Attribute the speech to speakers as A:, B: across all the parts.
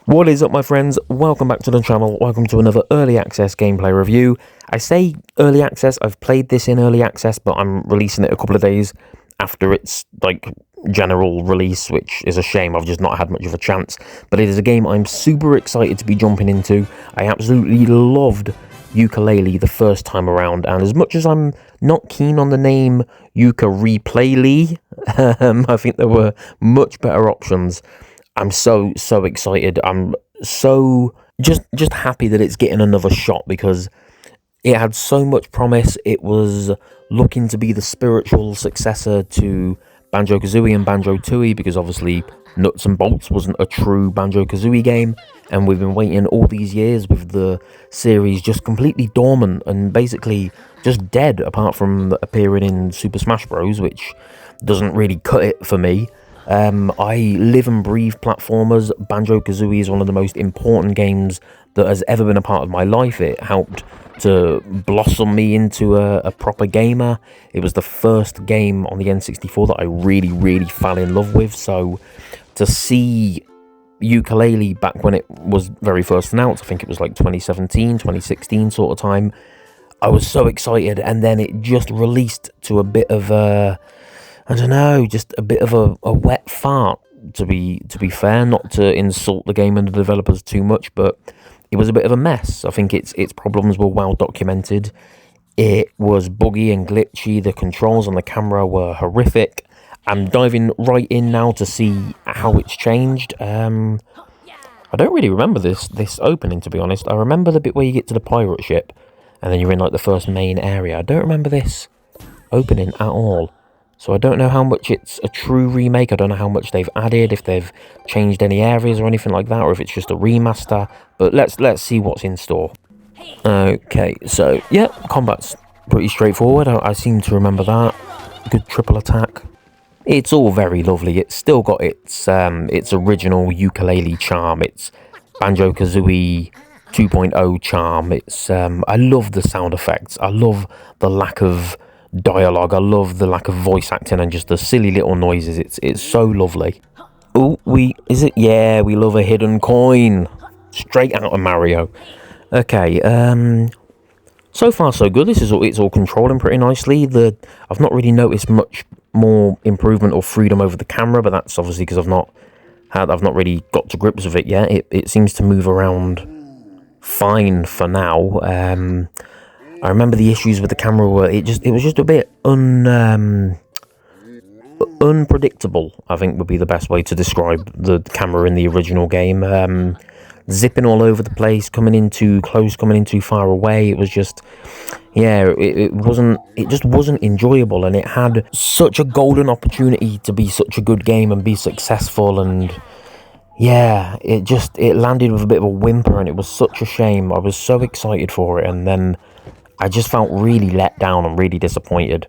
A: What is up, my friends? Welcome back to the channel. Welcome to another early access gameplay review. I say early access, I've played this in early access, but I'm releasing it a couple of days after its general release, which is a shame. I've just not had much of a chance, but it is a game I'm super excited to be jumping into. I absolutely loved Yooka Laylee the first time around, and as much as I'm not keen on the name Yooka Replaylee, I think there were much better options. I'm so excited. I'm so just happy that it's getting another shot, because it had so much promise. It was looking to be the spiritual successor to Banjo Kazooie and Banjo Tooie, because obviously Nuts and Bolts wasn't a true Banjo Kazooie game, and we've been waiting all these years with the series just completely dormant and basically just dead, apart from appearing in Super Smash Bros, which doesn't really cut it for me. I live and breathe platformers. Banjo Kazooie is one of the most important games that has ever been a part of my life. It helped to blossom me into a proper gamer. It was the first game on the N64 that I really fell in love with. So to see Yooka Laylee back when it was very first announced, I think it was like 2017, 2016 sort of time, I was so excited. And then it just released to a bit of a, I don't know, just a bit of a wet fart, to be fair, not to insult the game and the developers too much, but it was a bit of a mess. I think its problems were well documented. It was buggy and glitchy. The controls on the camera were horrific. I'm diving right in now to see how it's changed. I don't really remember this opening, to be honest. I remember the bit where you get to the pirate ship and then you're in like the first main area. I don't remember this opening at all. So I don't know how much it's a true remake. I don't know how much they've added, if they've changed any areas or anything like that, or if it's just a remaster. But let's see what's in store. Okay, so yeah, combat's pretty straightforward. I seem to remember that. Good triple attack. It's all very lovely. It's still got its original ukulele charm. It's Banjo Kazooie 2.0 charm. It's I love the sound effects. I love the lack of dialogue. I love the lack of voice acting and just the silly little noises. It's so lovely. Oh, yeah, we love a hidden coin. Straight out of Mario. Okay, so far so good. It's all controlling pretty nicely. I've not really noticed much more improvement or freedom over the camera, but that's obviously because I've not really got to grips with it yet. It seems to move around fine for now. I remember the issues with the camera were it was just a bit unpredictable, I think would be the best way to describe the camera in the original game. Zipping all over the place, coming in too close, coming in too far away. It was just, yeah, it just wasn't enjoyable, and it had such a golden opportunity to be such a good game and be successful, and yeah, it landed with a bit of a whimper, and it was such a shame. I was so excited for it, and then I just felt really let down and really disappointed.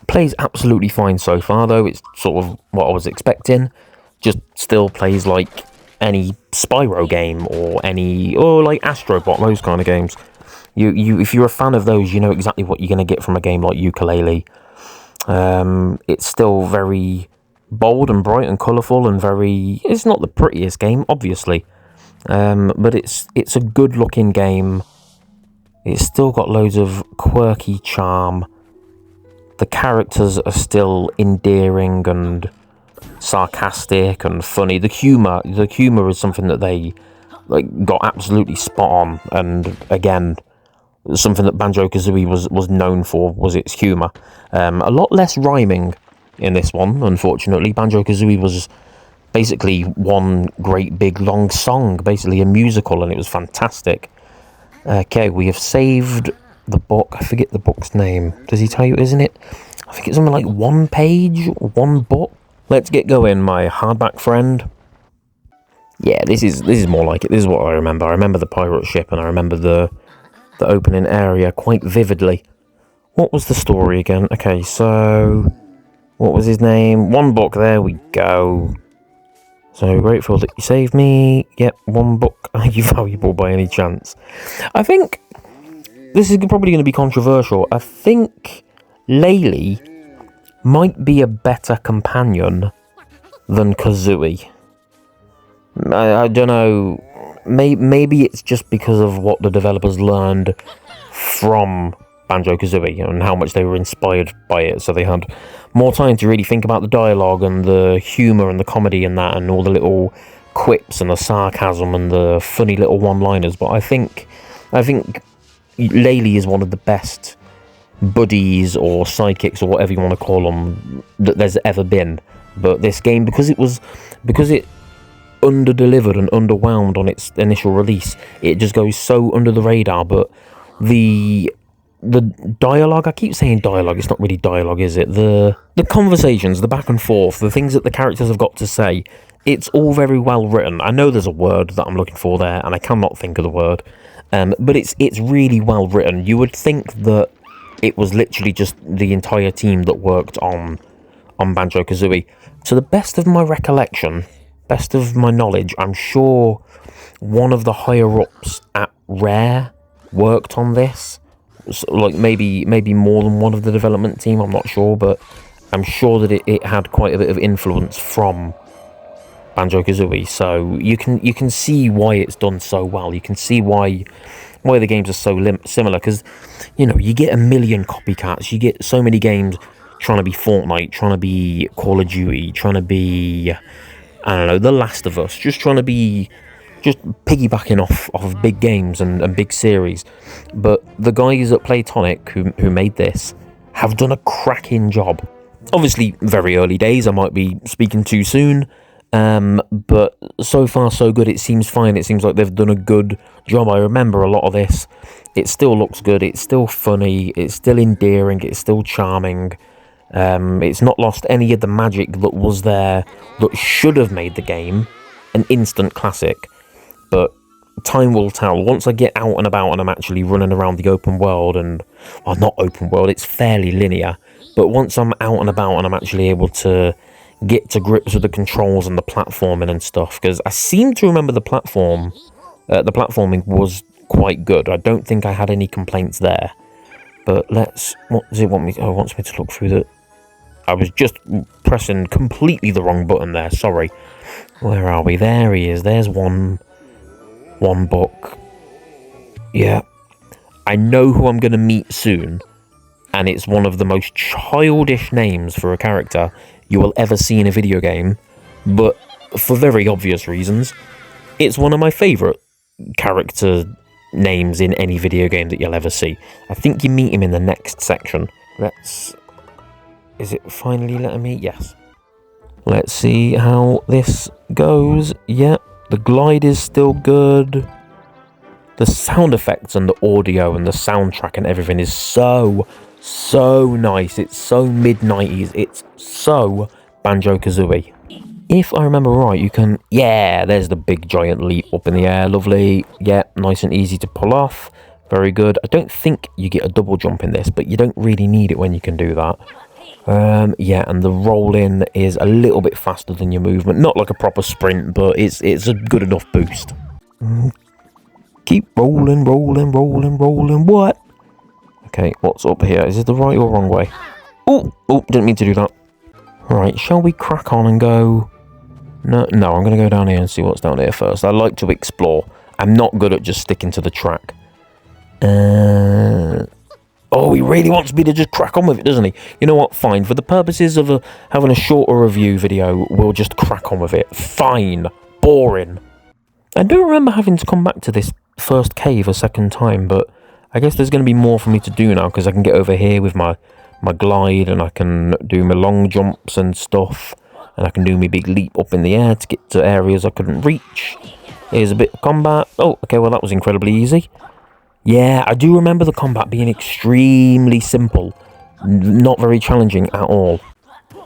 A: Plays absolutely fine so far, though. It's sort of what I was expecting. Just still plays like any Spyro game or like Astrobot, those kind of games. If you're a fan of those, you know exactly what you're going to get from a game like Yooka Laylee. It's still very bold and bright and colourful and it's not the prettiest game, obviously. But it's a good looking game. It's still got loads of quirky charm. The characters are still endearing and sarcastic and funny. The humor is something that they got absolutely spot on. And again, something that Banjo Kazooie was known for was its humor. A lot less rhyming in this one, unfortunately. Banjo Kazooie was basically one great big long song, basically a musical, and it was fantastic. Okay, we have saved the book. I forget the book's name. Does he tell you, isn't it? I think it's something like one page, one book. Let's get going, my hardback friend. Yeah, this is more like it. This is what I remember. I remember the pirate ship, and I remember the opening area quite vividly. What was the story again? Okay, so what was his name? One book. There we go. So grateful that you saved me. Yep, one book. Are you valuable by any chance? I think this is probably going to be controversial. I think Laylee might be a better companion than Kazooie. I don't know. Maybe it's just because of what the developers learned from Banjo Kazooie and how much they were inspired by it, so they had more time to really think about the dialogue and the humour and the comedy and that, and all the little quips and the sarcasm and the funny little one-liners. But I think Laylee is one of the best buddies or sidekicks or whatever you want to call them that there's ever been. But this game, because it under-delivered and underwhelmed on its initial release, it just goes so under the radar. But the dialogue, I keep saying dialogue, it's not really dialogue, is it? The conversations, the back and forth, the things that the characters have got to say, it's all very well written. I know there's a word that I'm looking for there, and I cannot think of the word, but it's really well written. You would think that it was literally just the entire team that worked on Banjo Kazooie. To the best of my recollection, best of my knowledge, I'm sure one of the higher-ups at Rare worked on this. So, like, maybe more than one of the development team, I'm not sure, but I'm sure that it had quite a bit of influence from Banjo Kazooie. So you can see why it's done so well. You can see why the games are so similar, because, you know, you get a million copycats. You get so many games trying to be Fortnite, trying to be Call of Duty, trying to be, I don't know, The Last of Us, just trying to be, just piggybacking off of big games and big series. But the guys at Playtonic who made this have done a cracking job. Obviously, very early days, I might be speaking too soon, but so far so good. It seems fine. It seems like they've done a good job. I remember a lot of this. It still looks good. It's still funny. It's still endearing. It's still charming. It's not lost any of the magic that was there that should have made the game an instant classic. But time will tell. Once I get out and about and I'm actually running around the open world, and, well, not open world, it's fairly linear, but once I'm out and about and I'm actually able to get to grips with the controls and the platforming and stuff, because I seem to remember the platforming was quite good. I don't think I had any complaints there. But what does it want me to, it wants me to look through the, I was just pressing completely the wrong button there, sorry. Where are we? There he is. There's one book. Yeah. I know who I'm going to meet soon, and it's one of the most childish names for a character you will ever see in a video game, but for very obvious reasons. It's one of my favourite character names in any video game that you'll ever see. I think you meet him in the next section. Is it finally letting me? Yes. Let's see how this goes. Yep. The glide is still good. The sound effects and the audio and the soundtrack and everything is so nice. It's so mid-90s. It's so Banjo Kazooie. If I remember right, you can... Yeah, there's the big giant leap up in the air. Lovely. Yeah, nice and easy to pull off. Very good. I don't think you get a double jump in this, but you don't really need it when you can do that. Yeah, and the roll-in is a little bit faster than your movement. Not like a proper sprint, but it's a good enough boost. Keep rolling. What? Okay, what's up here? Is it the right or wrong way? Oh, didn't mean to do that. Right, shall we crack on and go... No, I'm going to go down here and see what's down here first. I like to explore. I'm not good at just sticking to the track. Oh, he really wants me to just crack on with it, doesn't he? You know what? Fine. For the purposes of having a shorter review video, we'll just crack on with it. Fine. Boring. I don't remember having to come back to this first cave a second time, but I guess there's going to be more for me to do now, because I can get over here with my glide, and I can do my long jumps and stuff, and I can do my big leap up in the air to get to areas I couldn't reach. Here's a bit of combat. Oh, okay, well that was incredibly easy. Yeah, I do remember the combat being extremely simple. Not very challenging at all.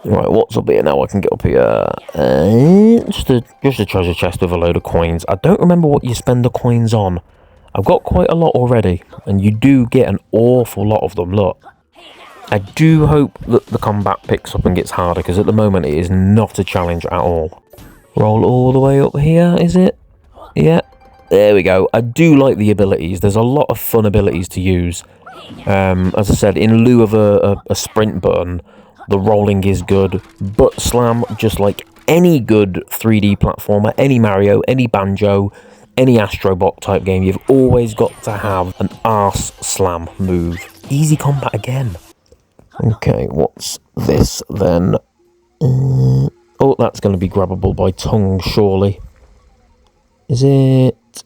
A: Right, what's up here now? I can get up here. Just a treasure chest with a load of coins. I don't remember what you spend the coins on. I've got quite a lot already, and you do get an awful lot of them, look. I do hope that the combat picks up and gets harder, because at the moment it is not a challenge at all. Roll all the way up here, is it? Yeah. There we go. I do like the abilities. There's a lot of fun abilities to use. As I said, in lieu of a sprint button, the rolling is good. Butt slam, just like any good 3D platformer, any Mario, any Banjo, any Astrobot type game, you've always got to have an arse slam move. Easy combat again. Okay, what's this then? Oh, that's going to be grabbable by tongue, surely. Is it?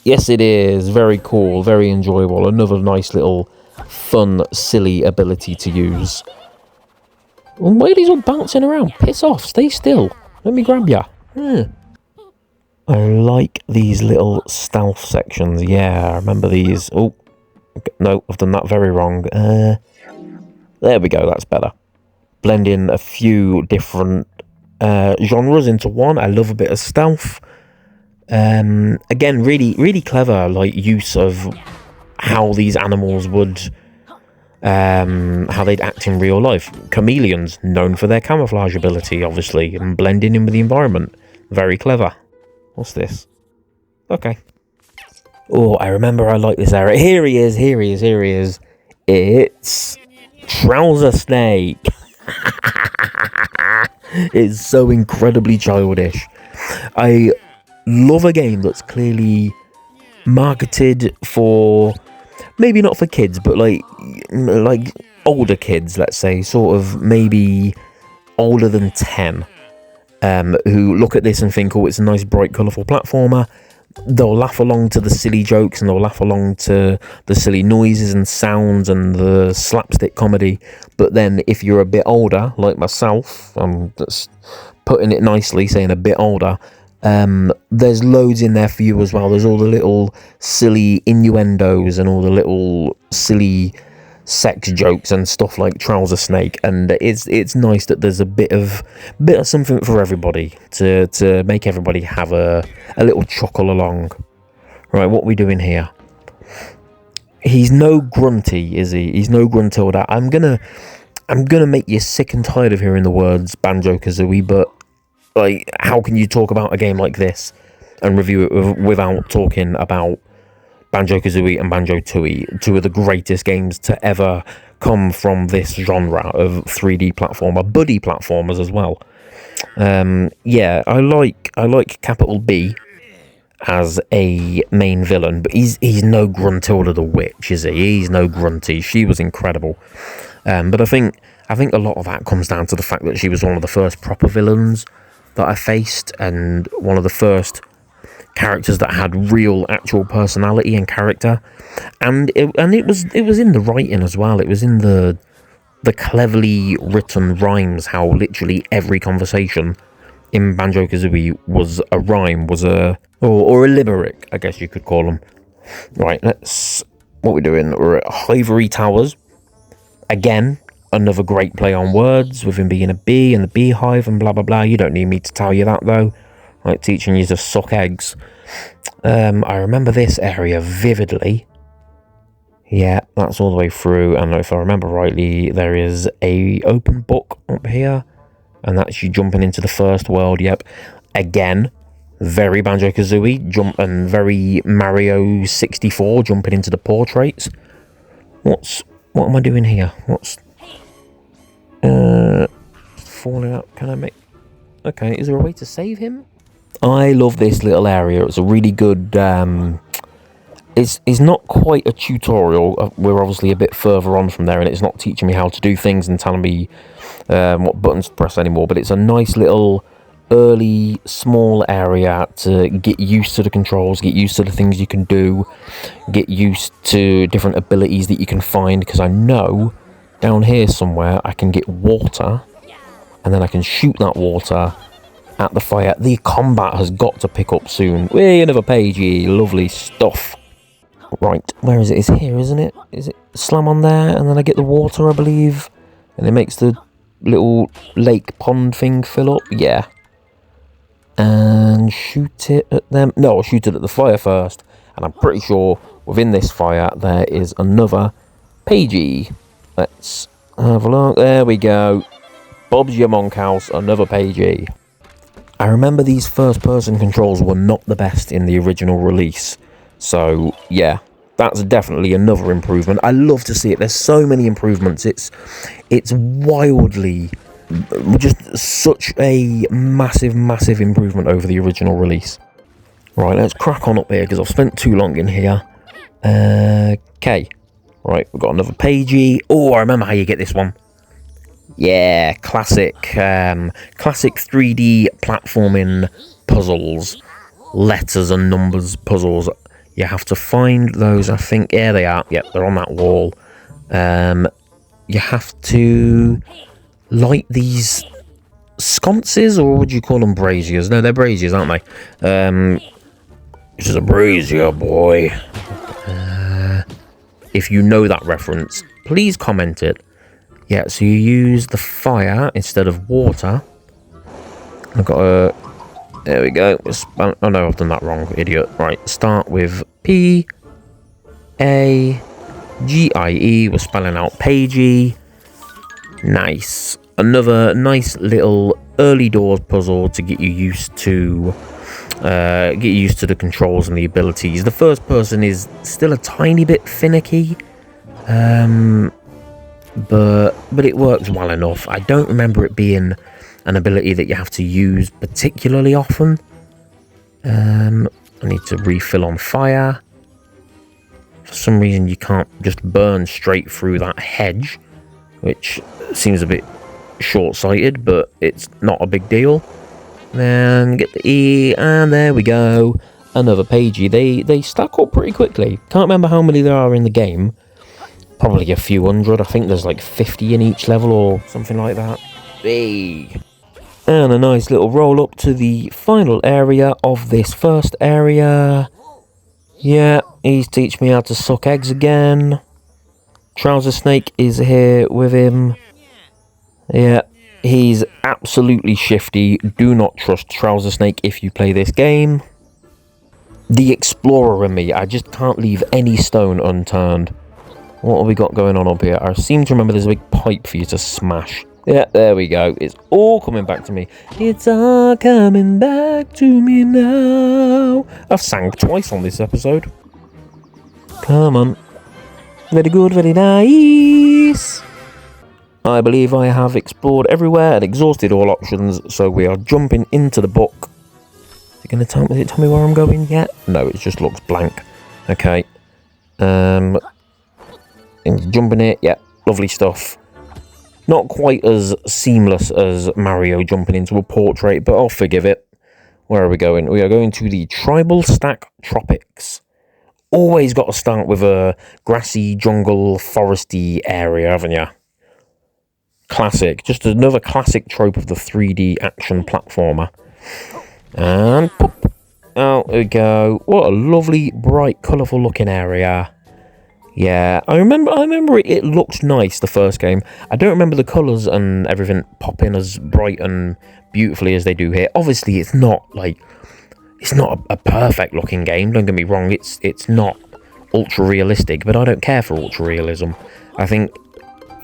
A: Yes, it is. Very cool, very enjoyable. Another nice little fun, silly ability to use. Why are these all bouncing around? Piss off, stay still. Let me grab ya. I like these little stealth sections. Yeah, I remember these. Oh, no, I've done that very wrong. There we go, that's better. Blend in a few different genres into one. I love a bit of stealth. Again, really clever, like, use of how these animals would, how they'd act in real life. Chameleons, known for their camouflage ability, obviously, and blending in with the environment. Very clever. What's this? Okay. Oh, I remember I like this area. Here he is. It's Trowzer Snake. It's so incredibly childish. I love a game that's clearly marketed for, maybe not for kids, but like older kids, let's say, sort of maybe older than 10, who look at this and think, oh, it's a nice, bright, colourful platformer. They'll laugh along to the silly jokes, and they'll laugh along to the silly noises and sounds and the slapstick comedy. But then if you're a bit older, like myself, I'm just putting it nicely, saying a bit older, there's loads in there for you as well. There's all the little silly innuendos and all the little silly sex jokes and stuff like Trowzer Snake, and it's nice that there's a bit of something for everybody to make everybody have a little chuckle along. Right, what are we doing here? He's no Grunty, is he? He's no Gruntilda. I'm gonna make you sick and tired of hearing the words Banjo Kazooie, but like, how can you talk about a game like this and review it without talking about Banjo Kazooie and Banjo Tooie, two of the greatest games to ever come from this genre of 3D platformer, buddy platformers as well. Yeah, I like Capital B as a main villain, but he's no Gruntilda the Witch, is he? He's no Grunty. She was incredible, but I think a lot of that comes down to the fact that she was one of the first proper villains that I faced, and one of the first characters that had real actual personality and character, and it was in the writing as well. It was in the cleverly written rhymes, how literally every conversation in Banjo Kazooie was a rhyme, was or a limerick, I guess you could call them. Right, what we're doing, we're at Hivory Towers again. Another great play on words, with him being a bee and the beehive and blah blah blah. You don't need me to tell you that though. Like teaching you to suck eggs. I remember this area vividly. Yeah, that's all the way through, and if I remember rightly, there is a open book up here, and that's you jumping into the first world. Yep, again, very Banjo Kazooie and very Mario 64, jumping into the portraits. What am I doing here? What's falling out? Can I make? Okay, is there a way to save him? I love this little area. It's a really good, it's not quite a tutorial. We're obviously a bit further on from there, and it's not teaching me how to do things and telling me what buttons to press anymore, but it's a nice little early small area to get used to the controls, get used to the things you can do, get used to different abilities that you can find, because I know down here somewhere I can get water, and then I can shoot that water at the fire. The combat has got to pick up soon. Way another pagey, lovely stuff. Right, where is it? It's here, isn't it? Is it slam on there, and then I get the water, I believe, and it makes the little lake pond thing fill up? Yeah. And shoot it at them. No, I'll shoot it at the fire first, and I'm pretty sure within this fire there is another pagey. Let's have a look. There we go. Bob's your monkhouse, another pagey. I remember these first-person controls were not the best in the original release, so yeah, that's definitely another improvement. I love to see it. There's so many improvements. It's wildly just such a massive improvement over the original release. Right, let's crack on up here because I've spent too long in here. Okay. Right, we've got another pagey. Oh, I remember how you get this one. Yeah, classic 3D platforming puzzles. Letters and numbers puzzles. You have to find those, I think. Yeah, they are. Yep, they're on that wall. You have to light these sconces, or would you call them braziers? No, they're braziers, aren't they? This is a brazier, boy. If you know that reference, please comment it. Yeah, so you use the fire instead of water. I've got a... There we go. Oh no, I've done that wrong, idiot. Right, start with P-A-G-I-E. We're spelling out pagey. Nice. Another nice little early doors puzzle to get you used to the controls and the abilities. The first person is still a tiny bit finicky, but it works well enough. I don't remember it being an ability that you have to use particularly often. I need to refill on fire. For some reason you can't just burn straight through that hedge, which seems a bit short-sighted, but it's not a big deal. Then get the E, and there we go. Another pagey. They stack up pretty quickly. Can't remember how many there are in the game. Probably a few hundred. I think there's like 50 in each level or something like that. Hey. And a nice little roll up to the final area of this first area. Yeah, he's teaching me how to suck eggs again. Trowzer Snake is here with him. Yeah, he's absolutely shifty. Do not trust Trowzer Snake if you play this game. The explorer in me, I just can't leave any stone unturned. What have we got going on up here? I seem to remember there's a big pipe for you to smash. Yeah, there we go. It's all coming back to me. It's all coming back to me now. I've sang twice on this episode. Come on. Very good, very nice. I believe I have explored everywhere and exhausted all options, so we are jumping into the book. Is it going to tell me where I'm going yet? No, it just looks blank. Okay. Jumping it. Yeah, lovely stuff. Not quite as seamless as Mario jumping into a portrait, but I'll forgive it. Where are we going? We are going to the Tribalstack Tropics. Always got to start with a grassy, jungle, foresty area, haven't you? Classic. Just another classic trope of the 3D action platformer. And pop. Out we go. What a lovely, bright, colourful looking area. Yeah, I remember it looks nice, the first game. I don't remember the colours and everything popping as bright and beautifully as they do here. Obviously, it's not a perfect looking game, don't get me wrong. It's not ultra realistic, but I don't care for ultra realism. I think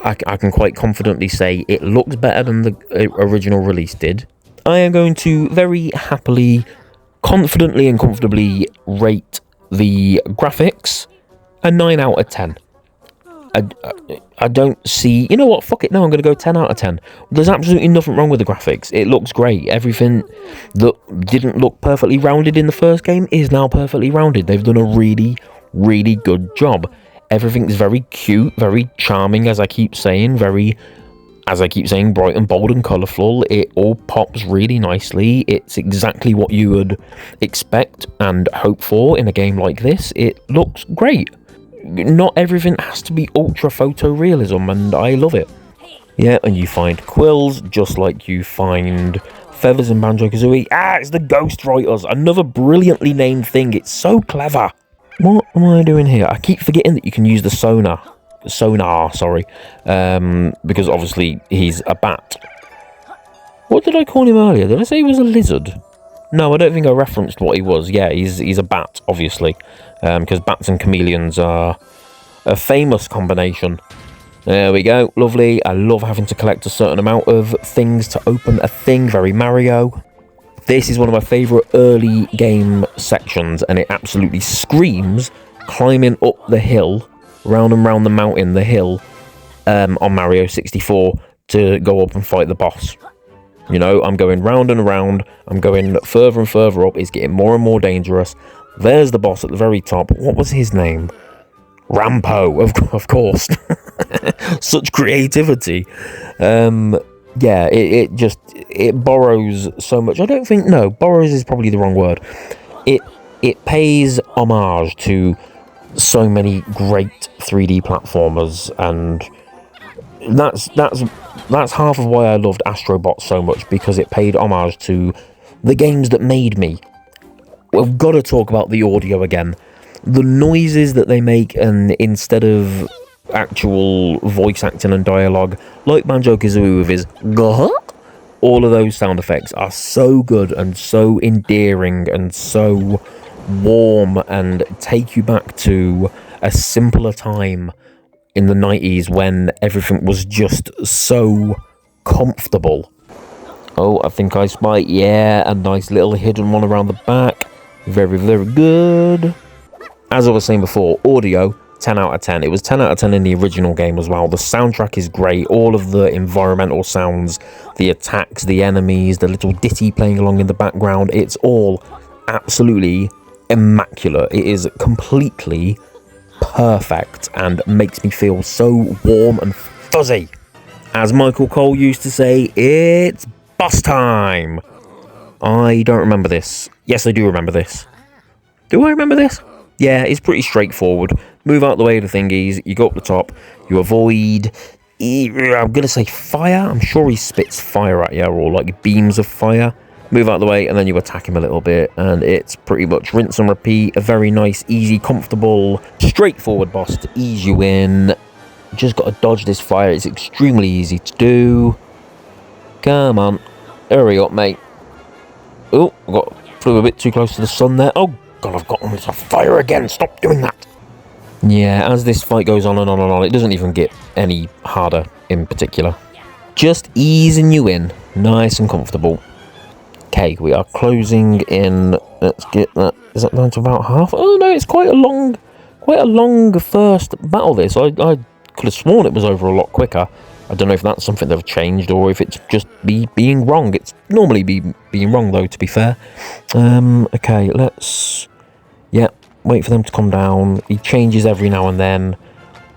A: I can quite confidently say it looks better than the original release did. I am going to very happily, confidently and comfortably rate the graphics a 9 out of 10. I don't see... You know what? Fuck it. No, I'm going to go 10 out of 10. There's absolutely nothing wrong with the graphics. It looks great. Everything that didn't look perfectly rounded in the first game is now perfectly rounded. They've done a really, really good job. Everything's very cute, very charming, as I keep saying. Bright and bold and colourful. It all pops really nicely. It's exactly what you would expect and hope for in a game like this. It looks great. Not everything has to be ultra photorealism, and I love it. Yeah, and you find quills just like you find feathers in Banjo Kazooie. Ah, it's the Ghost Writers. Another brilliantly named thing. It's so clever. What am I doing here? I keep forgetting that you can use the sonar, sorry. Because obviously he's a bat. What did I call him earlier? Did I say he was a lizard? No, I don't think I referenced what he was. Yeah, he's a bat, obviously. Because bats and chameleons are a famous combination. There we go. Lovely. I love having to collect a certain amount of things to open a thing. Very Mario. This is one of my favourite early game sections, and it absolutely screams climbing up the hill, round and round the mountain, the hill, on Mario 64. to go up and fight the boss. You know, I'm going round and around. I'm going further and further up. It's getting more and more dangerous. There's the boss at the very top. What was his name? Rampo, of course. Such creativity. Yeah, it borrows so much. I don't think, no, borrows is probably the wrong word. It pays homage to so many great 3D platformers, and that's half of why I loved Astrobot so much, because it paid homage to the games that made me. We've got to talk about the audio again. The noises that they make, and instead of actual voice acting and dialogue, like Banjo Kazooie with his "Gah," all of those sound effects are so good and so endearing and so warm, and take you back to a simpler time in the 90s when everything was just so comfortable. Oh, I think I spy, yeah, a nice little hidden one around the back. Very, very good. As I was saying before, audio, 10 out of 10. It was 10 out of 10 in the original game as well. The soundtrack is great. All of the environmental sounds, the attacks, the enemies, the little ditty playing along in the background, it's all absolutely immaculate. It is completely perfect and makes me feel so warm and fuzzy. As Michael Cole used to say, it's boss time. I don't remember this. Yes, I do remember this. Do I remember this? Yeah, it's pretty straightforward. Move out the way of the thingies, you go up the top, you avoid, I'm going to say fire. I'm sure he spits fire at you, or like beams of fire. Move out the way, and then you attack him a little bit, and it's pretty much rinse and repeat. A very nice, easy, comfortable, straightforward boss to ease you in. Just got to dodge this fire. It's extremely easy to do. Come on, hurry up, mate. Oh, flew a bit too close to the sun there. Oh God, I've got into fire again. Stop doing that. Yeah, as this fight goes on and on and on, it doesn't even get any harder in particular. Just easing you in, nice and comfortable. Okay, we are closing in. Let's get that. Is that down to about half? Oh no, it's quite a long first battle. This I could have sworn it was over a lot quicker. I don't know if that's something they've changed or if it's just being wrong. It's normally being wrong though, to be fair. Okay, let's. Yeah, wait for them to come down. He changes every now and then.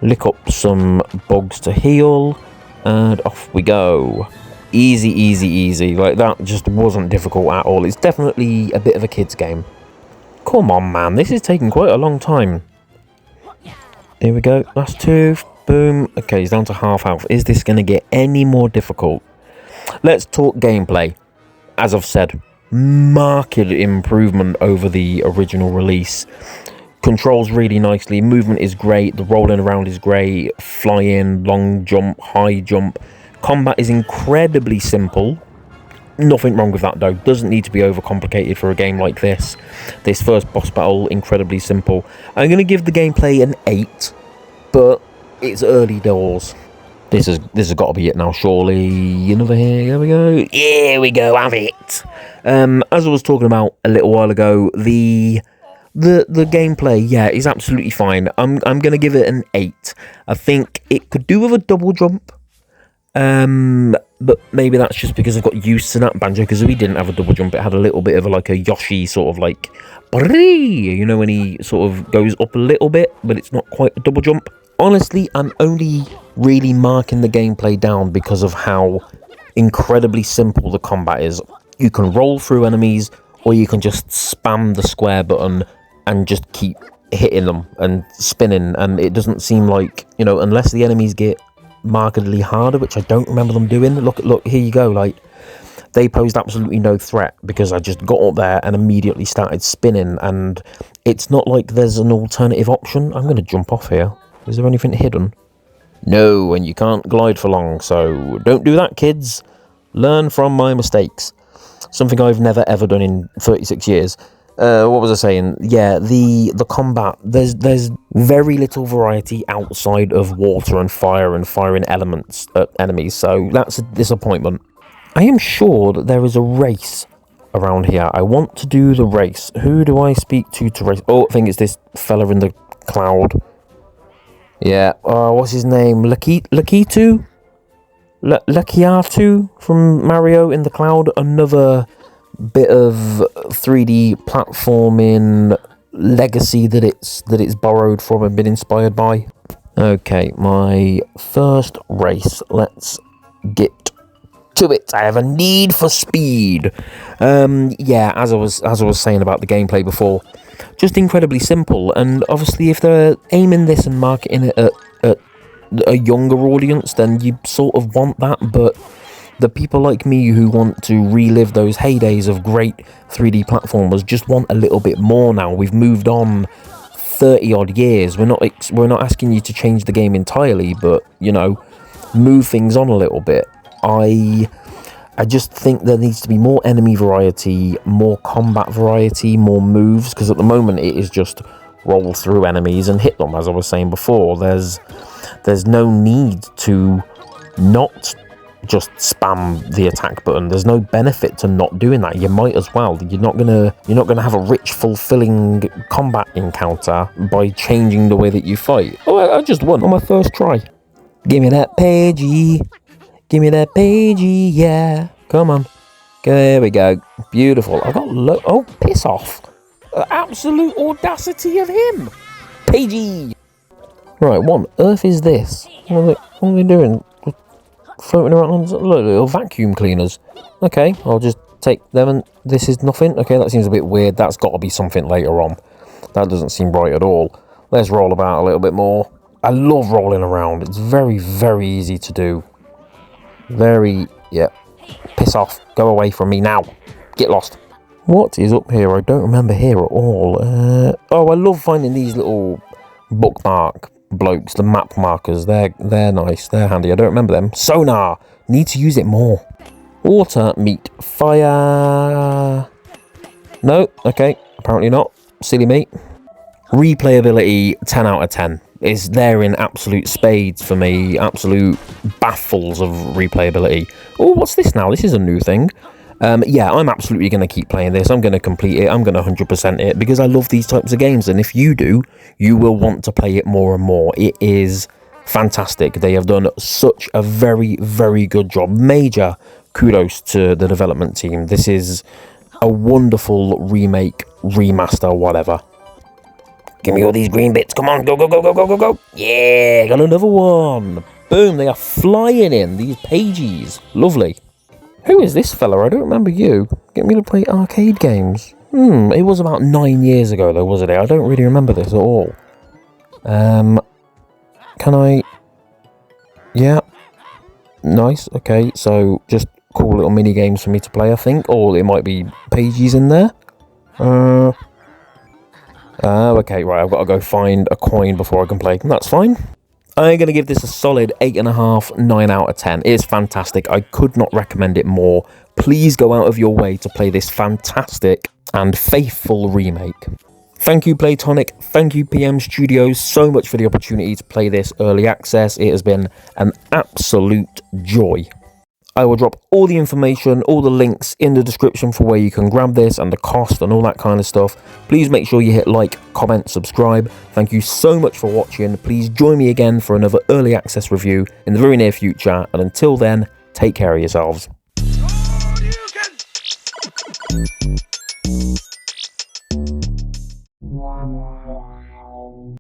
A: Lick up some bugs to heal, and off we go. Easy, easy, easy. Like, that just wasn't difficult at all. It's definitely a bit of a kid's game. Come on, man. This is taking quite a long time. Here we go. Last two. Boom. Okay, he's down to half health. Is this going to get any more difficult? Let's talk gameplay. As I've said, marked improvement over the original release. Controls really nicely. Movement is great. The rolling around is great. Flying, long jump, high jump. Combat is incredibly simple. Nothing wrong with that though. Doesn't need to be overcomplicated for a game like this. This first boss battle, incredibly simple. I'm going to give the gameplay an 8, but it's early doors. This has got to be it now, surely. Another here we go. Here we go, have it. As I was talking about a little while ago, the gameplay, yeah, is absolutely fine. I'm going to give it an 8. I think it could do with a double jump. But maybe that's just because I've got used to that. Banjo Kazooie didn't have a double jump. It had a little bit of like a Yoshi sort of like, you know, when he sort of goes up a little bit, but it's not quite a double jump. Honestly, I'm only really marking the gameplay down because of how incredibly simple the combat is. You can roll through enemies, or you can just spam the square button and just keep hitting them and spinning, and it doesn't seem like, you know, unless the enemies get markedly harder, which I don't remember them doing. Look, here you go. Like, they posed absolutely no threat because I just got up there and immediately started spinning, and it's not like there's an alternative option. I'm going to jump off here. Is there anything hidden? No, and you can't glide for long, so don't do that, kids. Learn from my mistakes. Something I've never ever done in 36 years. What was I saying? Yeah, the combat, there's very little variety outside of water and fire and firing elements at enemies, so that's a disappointment. I am sure that there is a race around here. I want to do the race. Who do I speak to race? Oh, I think it's this fella in the cloud. Yeah, what's his name? Lakitu? Lakiatu from Mario in the Cloud, another bit of 3D platforming legacy that it's borrowed from and been inspired by. Okay, my first race. Let's get to it. I have a need for speed. Yeah, as I was saying about the gameplay before, just incredibly simple. And obviously, if they're aiming this and marketing it at a younger audience, then you sort of want that. But the people like me who want to relive those heydays of great 3D platformers just want a little bit more now. We've moved on 30 odd years. We're not asking you to change the game entirely, but you know, move things on a little bit. I just think there needs to be more enemy variety, more combat variety, more moves, because at the moment it is just roll through enemies and hit them. As I was saying before, there's no need to not just spam the attack button. There's no benefit to not doing that. You might as well. You're not gonna have a rich, fulfilling combat encounter by changing the way that you fight. Oh, I just won on my first try. Give me that pagey. Give me that pagey, yeah. Come on. There we go. Beautiful. I got oh, piss off. Absolute audacity of him. Pagey. Right, what on earth is this? What are they doing? Floating around on little vacuum cleaners. Okay, I'll just take them, and this is nothing. Okay, that seems a bit weird. That's got to be something later on. That doesn't seem right at all. Let's roll about a little bit more. I love rolling around. It's very, very easy to do. Very, yeah. Piss off. Go away from me now. Get lost. What is up here? I don't remember here at all. Oh, I love finding these little bookmark blokes, the map markers. They're nice. They're handy. I don't remember them. Sonar. Need to use it more. Water, meat, fire. No. Okay. Apparently not. Silly me. Replayability, 10 out of 10. Is there in absolute spades for me. Absolute baffles of replayability. Oh, what's this now? This is a new thing. Yeah, I'm absolutely going to keep playing this. I'm going to complete it. I'm going to 100% it because I love these types of games. And if you do, you will want to play it more and more. It is fantastic. They have done such a very, very good job. Major kudos to the development team. This is a wonderful remake, remaster, whatever. Give me all these green bits. Come on, go, go, go, go, go, go, go. Yeah, got another one. Boom, they are flying in, these pages. Lovely. Who is this fella? I don't remember you. Get me to play arcade games. It was about 9 years ago though, wasn't it? I don't really remember this at all. Can I... Yeah. Nice, okay. So, just cool little mini games for me to play, I think. Or it might be pages in there. Okay, right, I've got to go find a coin before I can play. That's fine. I'm going to give this a solid 8.5, 9 out of 10. It is fantastic. I could not recommend it more. Please go out of your way to play this fantastic and faithful remake. Thank you, Playtonic. Thank you, PM Studios, so much for the opportunity to play this early access. It has been an absolute joy. I will drop all the information, all the links in the description for where you can grab this and the cost and all that kind of stuff. Please make sure you hit like, comment, subscribe. Thank you so much for watching. Please join me again for another early access review in the very near future. And until then, take care of yourselves.